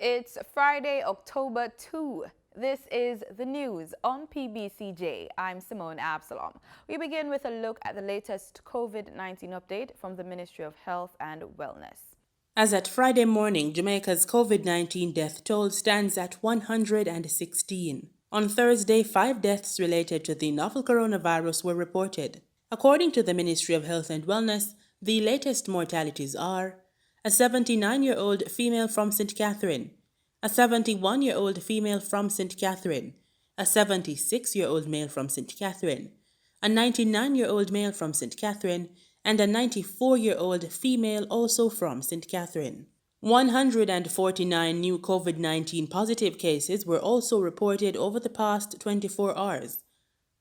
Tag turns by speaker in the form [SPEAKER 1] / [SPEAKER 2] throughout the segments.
[SPEAKER 1] It's Friday, October 2. This is the news on PBCJ. I'm Simone Absalom. We begin with a look at the latest COVID-19 update from the Ministry of Health and Wellness.
[SPEAKER 2] As at Friday morning, Jamaica's COVID-19 death toll stands at 116. On Thursday, 5 deaths related to the novel coronavirus were reported. According to the Ministry of Health and Wellness, the latest mortalities are a 79-year-old female from St. Catherine, a 71-year-old female from St. Catherine, a 76-year-old male from St. Catherine, a 99-year-old male from St. Catherine, and a 94-year-old female also from St. Catherine. 149 new COVID-19 positive cases were also reported over the past 24 hours.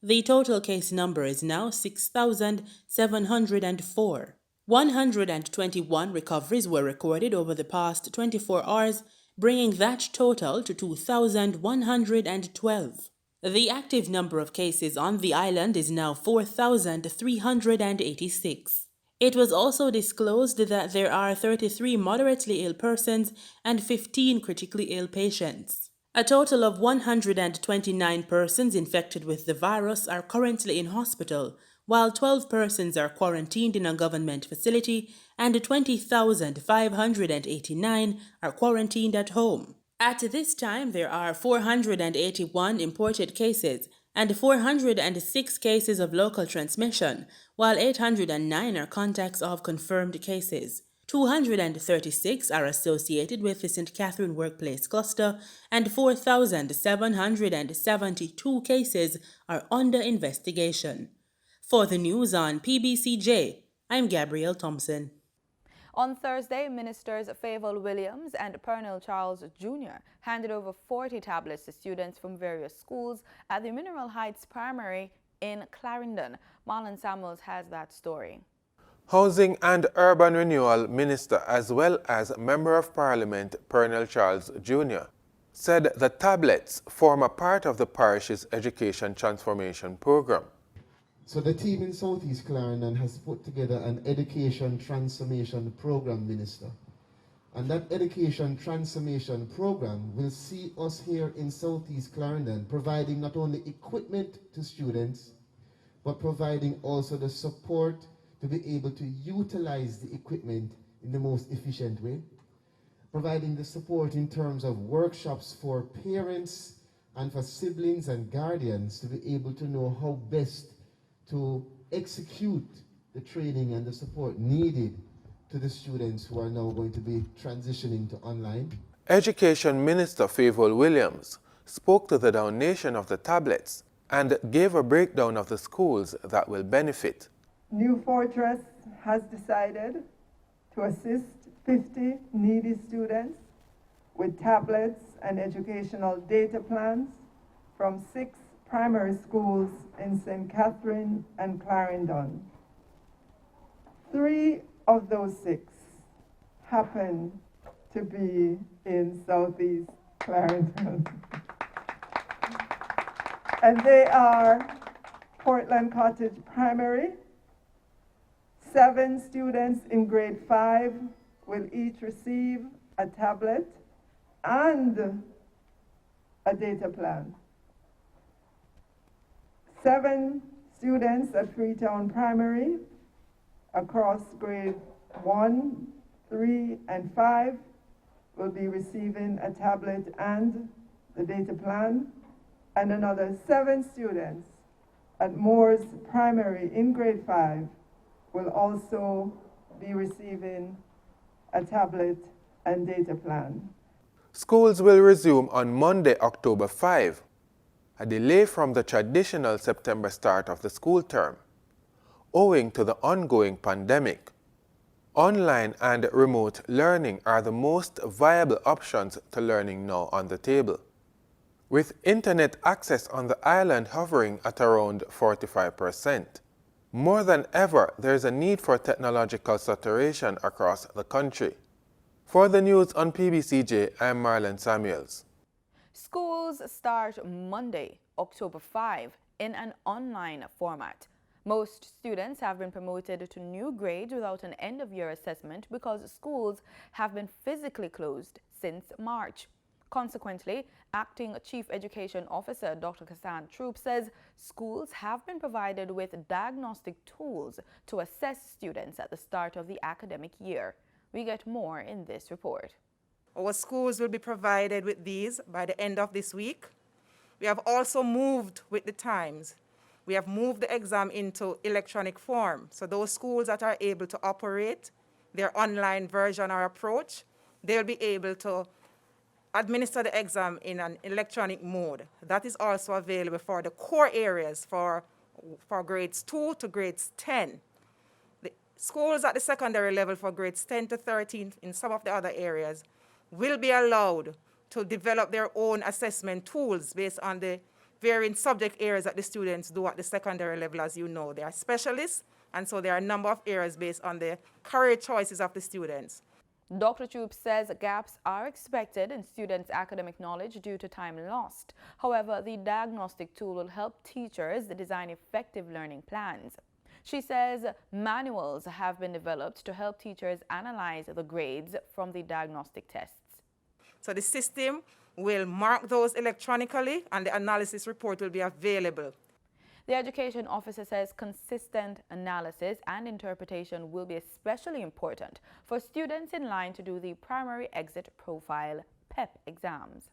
[SPEAKER 2] The total case number is now 6,704. 121 recoveries were recorded over the past 24 hours, bringing that total to 2,112. The active number of cases on the island is now 4,386. It was also disclosed that there are 33 moderately ill persons and 15 critically ill patients. A total of 129 persons infected with the virus are currently in hospital, while 12 persons are quarantined in a government facility and 20,589 are quarantined at home. At this time, there are 481 imported cases and 406 cases of local transmission, while 809 are contacts of confirmed cases. 236 are associated with the St. Catherine Workplace Cluster, and 4,772 cases are under investigation. For the news on PBCJ, I'm Gabrielle Thompson.
[SPEAKER 1] On Thursday, Ministers Favour Williams and Pernell Charles Jr. handed over 40 tablets to students from various schools at the Mineral Heights Primary in Clarendon. Marlon Samuels has that story.
[SPEAKER 3] Housing and Urban Renewal Minister as well as Member of Parliament Pernell Charles Jr. said the tablets form a part of the parish's education transformation program.
[SPEAKER 4] So the team in Southeast Clarendon has put together an education transformation program, Minister. And that education transformation program will see us here in Southeast Clarendon providing not only equipment to students, but providing also the support to be able to utilize the equipment in the most efficient way. Providing the support in terms of workshops for parents and for siblings and guardians to be able to know how best to execute the training and the support needed to the students who are now going to be transitioning to online.
[SPEAKER 3] Education Minister Favour Williams spoke to the donation of the tablets and gave a breakdown of the schools that will benefit.
[SPEAKER 5] New Fortress has decided to assist 50 needy students with tablets and educational data plans from 6 primary schools in St. Catherine and Clarendon. 3 of those 6 happen to be in Southeast Clarendon. And they are Portland Cottage Primary. 7 students in grade 5 will each receive a tablet and a data plan. 7 students at Freetown Primary across grade 1, 3, and 5 will be receiving a tablet and the data plan, and another 7 students at Moore's Primary in grade 5 will also be receiving a tablet and data plan.
[SPEAKER 3] Schools will resume on Monday, October 5. A delay from the traditional September start of the school term, owing to the ongoing pandemic. Online and remote learning are the most viable options to learning now on the table. With internet access on the island hovering at around 45%. More than ever, there is a need for technological saturation across the country. For the news on PBCJ, I am Marlon Samuels.
[SPEAKER 1] Schools start Monday, October 5, in an online format. Most students have been promoted to new grades without an end-of-year assessment because schools have been physically closed since March. Consequently, Acting Chief Education Officer Dr. Kassan Troop says schools have been provided with diagnostic tools to assess students at the start of the academic year. We get more in this report.
[SPEAKER 6] Our schools will be provided with these by the end of this week. We have also moved with the times. We have moved the exam into electronic form. So those schools that are able to operate their online version or approach, they'll be able to administer the exam in an electronic mode. That is also available for the core areas for grades 2 to grades 10. The schools at the secondary level for grades 10 to 13 in some of the other areas will be allowed to develop their own assessment tools based on the varying subject areas that the students do at the secondary level. As you know, they are specialists, and so there are a number of areas based on the career choices of the students.
[SPEAKER 1] Dr. Troop says gaps are expected in students' academic knowledge due to time lost. However, the diagnostic tool will help teachers design effective learning plans. She says manuals have been developed to help teachers analyze the grades from the diagnostic tests.
[SPEAKER 6] So the system will mark those electronically, and the analysis report will be available.
[SPEAKER 1] The education officer says consistent analysis and interpretation will be especially important for students in line to do the primary exit profile PEP exams.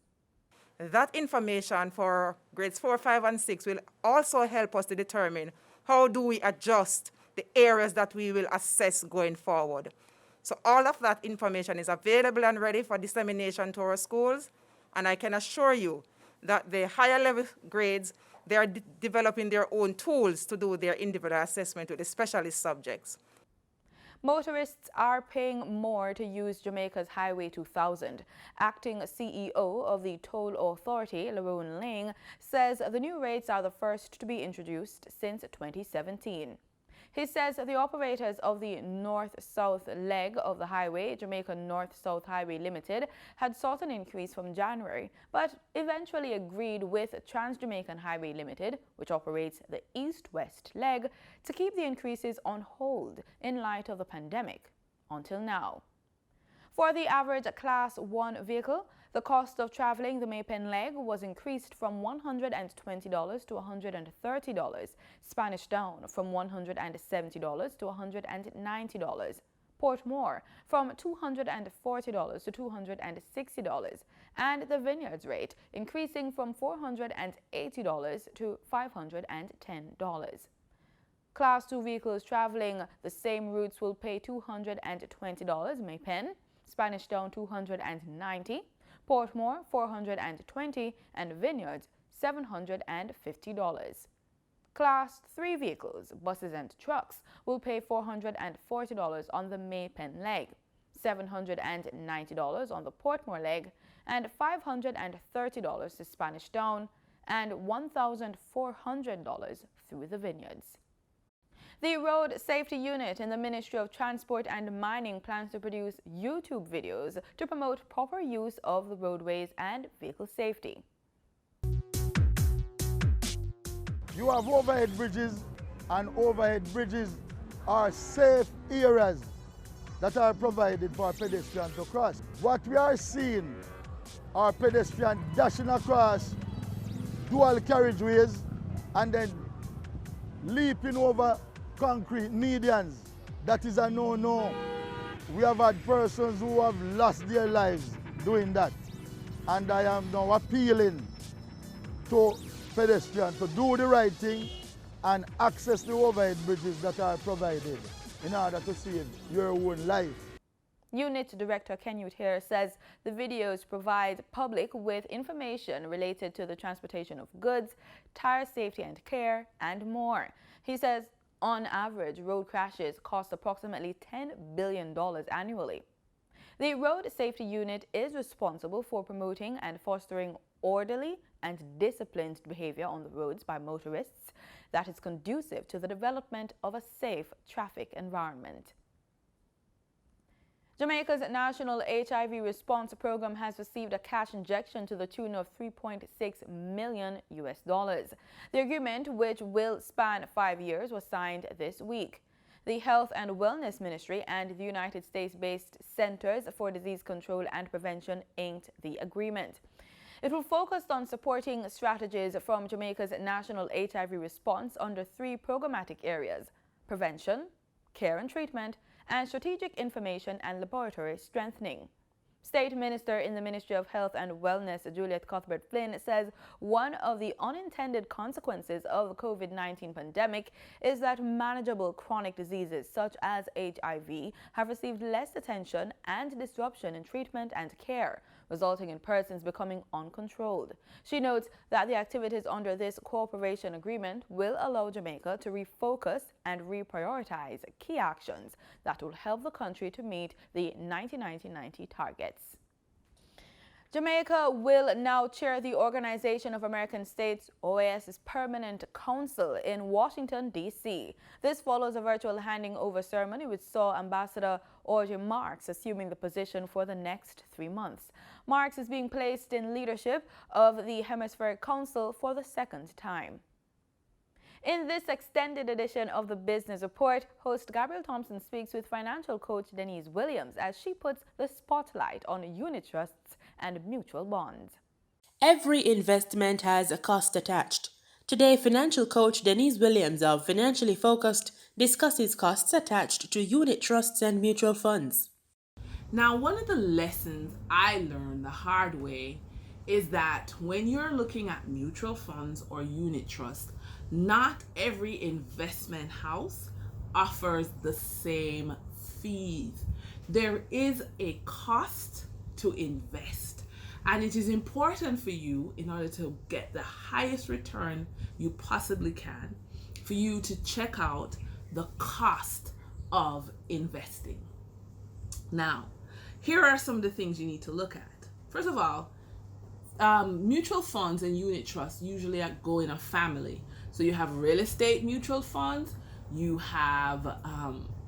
[SPEAKER 6] That information for grades 4, 5, and 6 will also help us to determine how do we adjust the areas that we will assess going forward. So all of that information is available and ready for dissemination to our schools, and I can assure you that the higher level grades, they are developing their own tools to do their individual assessment with the specialist subjects.
[SPEAKER 1] Motorists are paying more to use Jamaica's Highway 2000. Acting CEO of the Toll Authority, Laron Ling, says the new rates are the first to be introduced since 2017. He says the operators of the north-south leg of the highway, Jamaica North-South Highway Limited, had sought an increase from January, but eventually agreed with Trans-Jamaican Highway Limited, which operates the east-west leg, to keep the increases on hold in light of the pandemic until now. For the average Class 1 vehicle, the cost of traveling the Maypen leg was increased from $120 to $130, Spanish Down from $170 to $190, Portmore from $240 to $260, and the Vineyards rate increasing from $480 to $510. Class 2 vehicles traveling the same routes will pay $220 Maypen, Spanish Down $290, Portmore $420, and Vineyards $750. Class 3 vehicles, buses and trucks, will pay $440 on the Maypen leg, $790 on the Portmore leg, and $530 to Spanish Down, and $1,400 through the Vineyards. The Road Safety Unit in the Ministry of Transport and Mining plans to produce YouTube videos to promote proper use of the roadways and vehicle safety.
[SPEAKER 7] You have overhead bridges, and overhead bridges are safe areas that are provided for pedestrians to cross. What we are seeing are pedestrians dashing across dual carriageways and then leaping over concrete medians. That is a no-no. We have had persons who have lost their lives doing that. And I am now appealing to pedestrians to do the right thing and access the overhead bridges that are provided in order to save your own life.
[SPEAKER 1] Unit Director Ken Utier says the videos provide public with information related to the transportation of goods, tire safety and care, and more. He says on average, road crashes cost approximately $10 billion annually. The Road Safety Unit is responsible for promoting and fostering orderly and disciplined behavior on the roads by motorists that is conducive to the development of a safe traffic environment. Jamaica's National HIV Response Program has received a cash injection to the tune of $3.6 million. The agreement, which will span 5 years, was signed this week. The Health and Wellness Ministry and the United States-based Centers for Disease Control and Prevention inked the agreement. It will focus on supporting strategies from Jamaica's national HIV response under 3 programmatic areas: prevention, care and treatment, and strategic information and laboratory strengthening. State Minister in the Ministry of Health and Wellness, Juliet Cuthbert-Flynn, says one of the unintended consequences of the COVID-19 pandemic is that manageable chronic diseases such as HIV have received less attention and disruption in treatment and care, resulting in persons becoming uncontrolled. She notes that the activities under this cooperation agreement will allow Jamaica to refocus and reprioritize key actions that will help the country to meet the 90-90-90 targets. Jamaica will now chair the Organization of American States, OAS's Permanent Council in Washington, D.C. This follows a virtual handing over ceremony which saw Ambassador Audrey Marks assuming the position for the next 3 months. Marks is being placed in leadership of the Hemispheric Council for the 2nd time. In this extended edition of the Business Report, host Gabriel Thompson speaks with financial coach Denise Williams as she puts the spotlight on unit trusts and mutual bonds.
[SPEAKER 2] Every investment has a cost attached. Today, financial coach Denise Williams of Financially Focused discusses costs attached to unit trusts and mutual funds.
[SPEAKER 8] Now, one of the lessons I learned the hard way is that when you're looking at mutual funds or unit trusts, not every investment house offers the same fees. There is a cost to invest, and it is important for you, in order to get the highest return you possibly can, for you to check out the cost of investing. Now, here are some of the things you need to look at. First of all, mutual funds and unit trusts usually go in a family. So you have real estate mutual funds, you have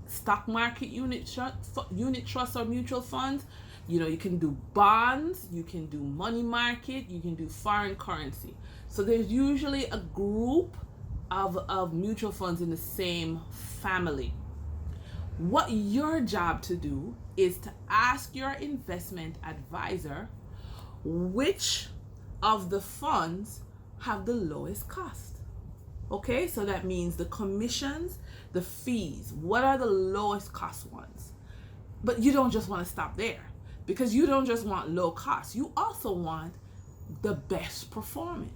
[SPEAKER 8] stock market unit trusts or mutual funds. You know, you can do bonds, you can do money market, you can do foreign currency. So there's usually a group of mutual funds in the same family. What your job to do is to ask your investment advisor which of the funds have the lowest cost. Okay, so that means the commissions, the fees, what are the lowest cost ones? But you don't just want to stop there, because you don't just want low cost, you also want the best performing.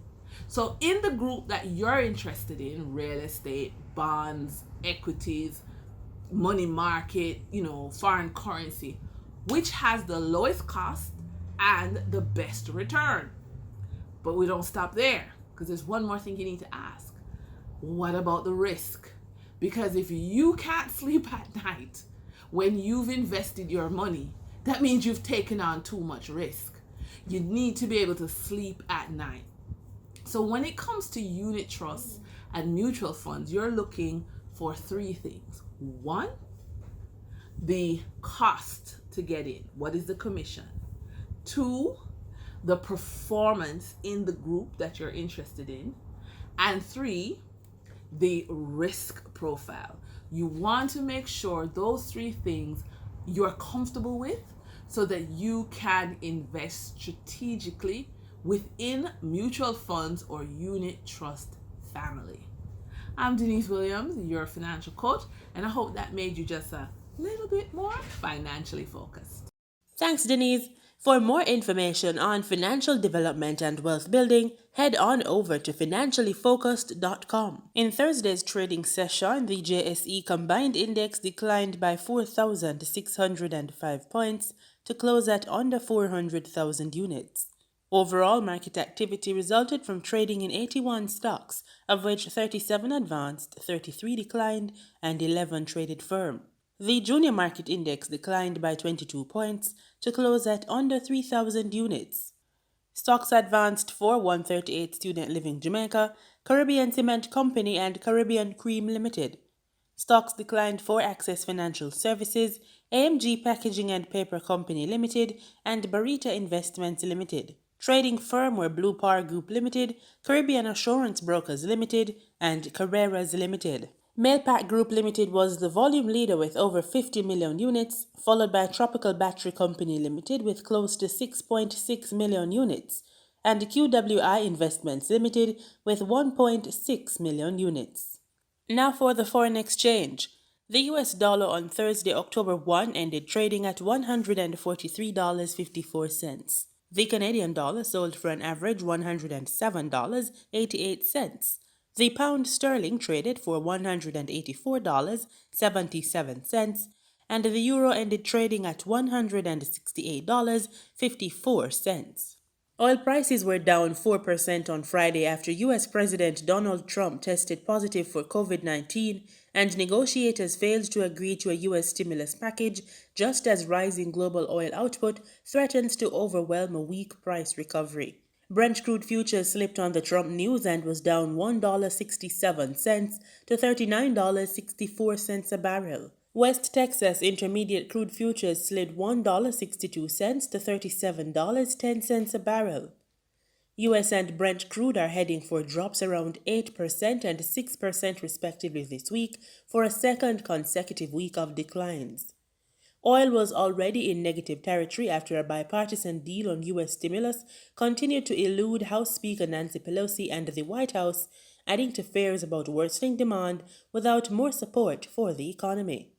[SPEAKER 8] So in the group that you're interested in, real estate, bonds, equities, money market, foreign currency, which has the lowest cost and the best return? But we don't stop there, because there's one more thing you need to ask. What about the risk? Because if you can't sleep at night when you've invested your money, that means you've taken on too much risk. You need to be able to sleep at night. So when it comes to unit trusts and mutual funds, you're looking for 3 things. 1, the cost to get in. What is the commission? 2, the performance in the group that you're interested in. And 3, the risk profile. You want to make sure those 3 things you're comfortable with, so that you can invest strategically within mutual funds or unit trust family. I'm Denise Williams, your financial coach, and I hope that made you just a little bit more financially focused.
[SPEAKER 2] Thanks, Denise. For more information on financial development and wealth building, head on over to financiallyfocused.com. In Thursday's trading session, the JSE Combined Index declined by 4,605 points to close at under 400,000 units. Overall market activity resulted from trading in 81 stocks, of which 37 advanced, 33 declined, and 11 traded firm. The junior market index declined by 22 points to close at under 3,000 units. Stocks advanced for 138 Student Living Jamaica, Caribbean Cement Company, and Caribbean Cream Limited. Stocks declined for Access Financial Services, AMG Packaging and Paper Company Limited, and Barita Investments Limited. Trading firm were Blue Power Group Limited, Caribbean Assurance Brokers Limited, and Carreras Limited. Mailpack Group Limited was the volume leader with over 50 million units, followed by Tropical Battery Company Limited with close to 6.6 million units, and QWI Investments Limited with 1.6 million units. Now for the foreign exchange. The US dollar on Thursday, October 1, ended trading at $143.54. The Canadian dollar sold for an average $107.88. The pound sterling traded for $184.77, and the euro ended trading at $168.54. Oil prices were down 4% on Friday after U.S. President Donald Trump tested positive for COVID-19 and negotiators failed to agree to a U.S. stimulus package, just as rising global oil output threatens to overwhelm a weak price recovery. Brent crude futures slipped on the Trump news and was down $1.67 to $39.64 a barrel. West Texas Intermediate crude futures slid $1.62 to $37.10 a barrel. U.S. and Brent crude are heading for drops around 8% and 6% respectively this week for a second consecutive week of declines. Oil was already in negative territory after a bipartisan deal on U.S. stimulus continued to elude House Speaker Nancy Pelosi and the White House, adding to fears about worsening demand without more support for the economy.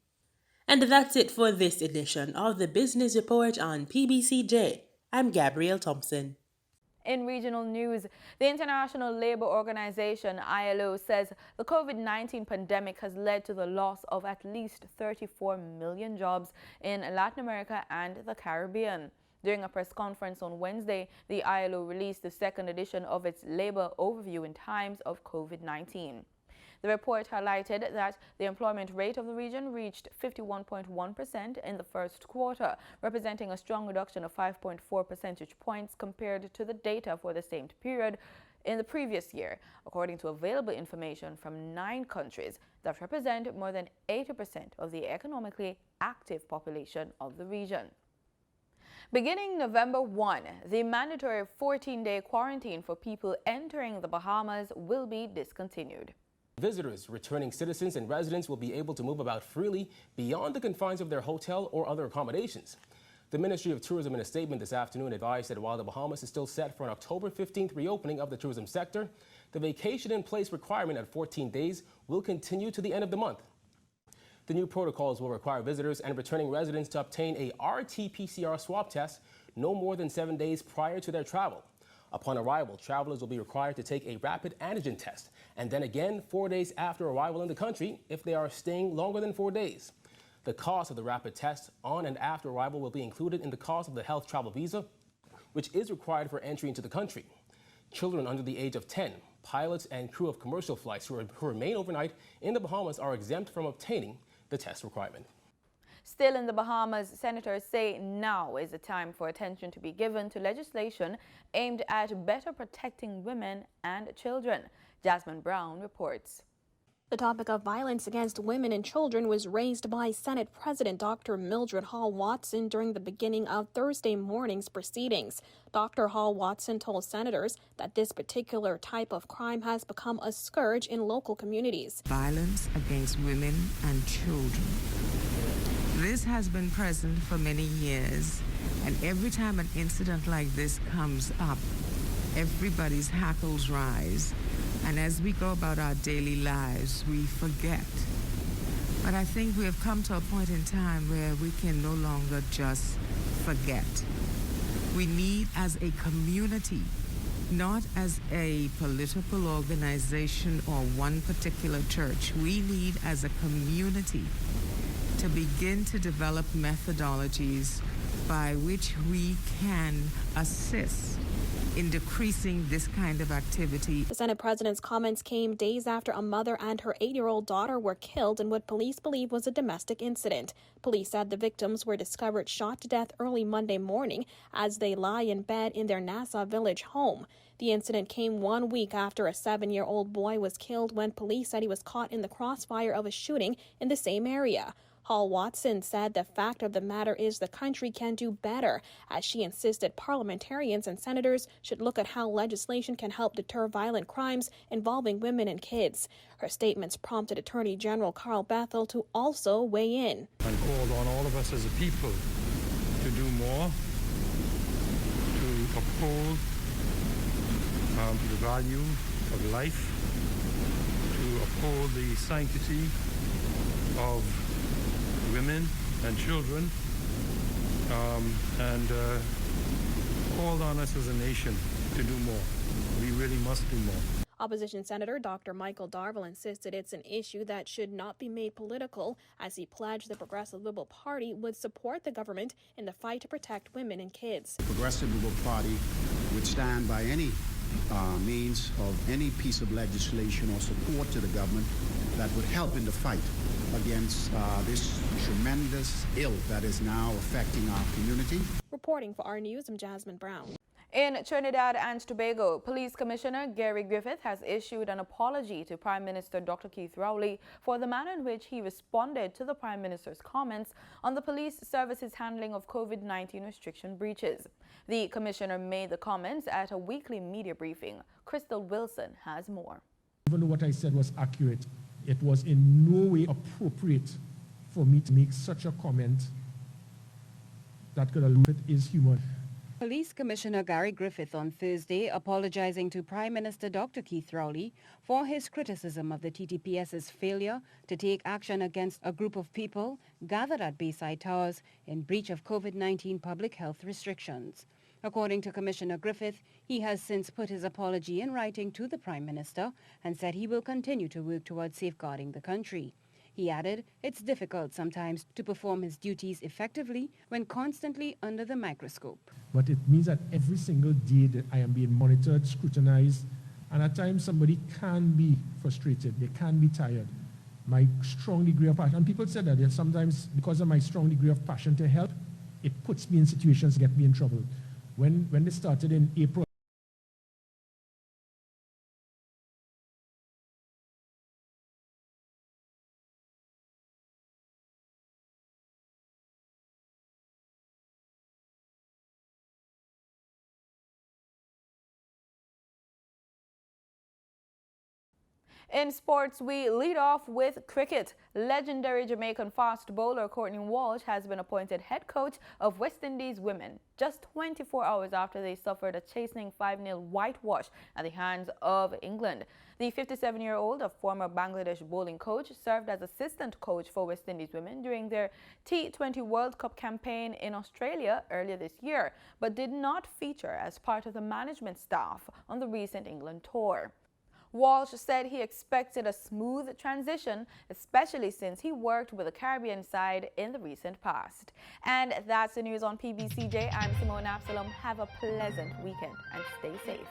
[SPEAKER 2] And that's it for this edition of the Business Report on PBCJ. I'm Gabrielle Thompson.
[SPEAKER 1] In regional news, the International Labour Organization, ILO, says the COVID-19 pandemic has led to the loss of at least 34 million jobs in Latin America and the Caribbean. During a press conference on Wednesday, the ILO released the second edition of its Labour Overview in Times of COVID-19. The report highlighted that the employment rate of the region reached 51.1% in the first quarter, representing a strong reduction of 5.4 percentage points compared to the data for the same period in the previous year, according to available information from 9 countries that represent more than 80% of the economically active population of the region. Beginning November 1, the mandatory 14-day quarantine for people entering the Bahamas will be discontinued.
[SPEAKER 9] Visitors, returning citizens, and residents will be able to move about freely beyond the confines of their hotel or other accommodations. The Ministry of Tourism, in a statement this afternoon, advised that while the Bahamas is still set for an October 15th reopening of the tourism sector, the vacation-in-place requirement at 14 days will continue to the end of the month. The new protocols will require visitors and returning residents to obtain a RT-PCR swab test no more than 7 days prior to their travel. Upon arrival, travelers will be required to take a rapid antigen test, and then again 4 days after arrival in the country if they are staying longer than 4 days. The cost of the rapid test on and after arrival will be included in the cost of the health travel visa, which is required for entry into the country. Children under the age of 10, pilots and crew of commercial flights who remain overnight in the Bahamas are exempt from obtaining the test requirement.
[SPEAKER 1] Still in the Bahamas, senators say now is the time for attention to be given to legislation aimed at better protecting women and children. Jasmine Brown reports.
[SPEAKER 10] The topic of violence against women and children was raised by Senate President Dr. Mildred Hall Watson during the beginning of Thursday morning's proceedings. Dr. Hall Watson told senators that this particular type of crime has become a scourge in local communities.
[SPEAKER 11] Violence against women and children. This has been present for many years, and every time an incident like this comes up, everybody's hackles rise, and as we go about our daily lives, we forget. But I think we have come to a point in time where we can no longer just forget. We need, as a community, not as a political organization or one particular church, we need, as a community, to begin to develop methodologies by which we can assist in decreasing this kind of activity.
[SPEAKER 10] The Senate President's comments came days after a mother and her 8-year-old daughter were killed in what police believe was a domestic incident. Police said the victims were discovered shot to death early Monday morning as they lie in bed in their Nassau Village home. The incident came 1 week after a 7-year-old boy was killed when police said he was caught in the crossfire of a shooting in the same area. Hall-Watson said the fact of the matter is the country can do better, as she insisted parliamentarians and senators should look at how legislation can help deter violent crimes involving women and kids. Her statements prompted Attorney General Carl Bethel to also weigh in.
[SPEAKER 12] And called on all of us as a people to do more, to uphold the value of life, to uphold the sanctity of women and children, and called on us as a nation to do more. We really must do more.
[SPEAKER 10] Opposition Senator Dr. Michael Darville insisted it's an issue that should not be made political, as he pledged the Progressive Liberal Party would support the government in the fight to protect women and kids.
[SPEAKER 13] The Progressive Liberal Party would stand by any means of any piece of legislation or support to the government that would help in the fight against this tremendous ill that is now affecting our community.
[SPEAKER 10] Reporting for our news, I'm Jasmine Brown.
[SPEAKER 1] In Trinidad and Tobago, Police Commissioner Gary Griffith has issued an apology to Prime Minister Dr. Keith Rowley for the manner in which he responded to the Prime Minister's comments on the police service's handling of COVID-19 restriction breaches. The Commissioner made the comments at a weekly media briefing. Crystal Wilson has more.
[SPEAKER 14] Even though what I said was accurate, it was in no way appropriate for me to make such a comment that could allude it is human.
[SPEAKER 15] Police Commissioner Gary Griffith on Thursday apologizing to Prime Minister Dr. Keith Rowley for his criticism of the TTPS's failure to take action against a group of people gathered at Bayside Towers in breach of COVID-19 public health restrictions. According to Commissioner Griffith, he has since put his apology in writing to the Prime Minister and said he will continue to work towards safeguarding the country. He added, it's difficult sometimes to perform his duties effectively when constantly under the microscope.
[SPEAKER 14] But it means that every single day that I am being monitored, scrutinized, and at times somebody can be frustrated, they can be tired. My strong degree of passion, and people said that sometimes because of my strong degree of passion to help, it puts me in situations that get me in trouble. When they started in April,
[SPEAKER 1] In sports, we lead off with cricket. Legendary Jamaican fast bowler Courtney Walsh has been appointed head coach of West Indies women, just 24 hours after they suffered a chastening 5-0 whitewash at the hands of England. The 57-year-old, a former Bangladesh bowling coach, served as assistant coach for West Indies women during their T20 World Cup campaign in Australia earlier this year, but did not feature as part of the management staff on the recent England tour. Walsh said he expected a smooth transition, especially since he worked with the Caribbean side in the recent past. And that's the news on PBCJ. I'm Simone Absalom. Have a pleasant weekend and stay safe.